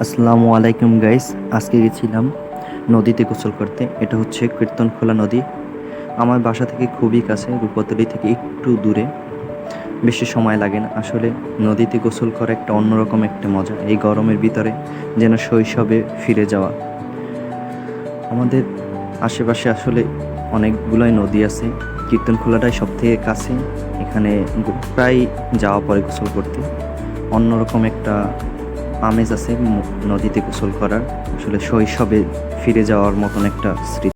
আসসালামু আলাইকুম গাইস। আজকে গেছিলাম নদীতে গোসল করতে। এটা হচ্ছে কীর্তনখোলা নদী। আমার বাসা থেকে খুবই কাছে, রূপতলী থেকে একটু দূরে। বেশি সময় লাগে না। আসলে নদীতে গোসল করা একটা অন্যরকম একটা মজা। এই গরমের ভিতরে যেন শৈশবে ফিরে যাওয়া। আমাদের আশেপাশে আসলে অনেকগুলোই নদী আছে, কীর্তনখোলাটাই সব থেকে কাছে। এখানে প্রায় যাওয়া পড়ে গোসল করতে। অন্যরকম একটা আমেজ আছে নদীতে গোসল করার। আসলে শৈশবে ফিরে যাওয়ার মতন একটা স্মৃতি।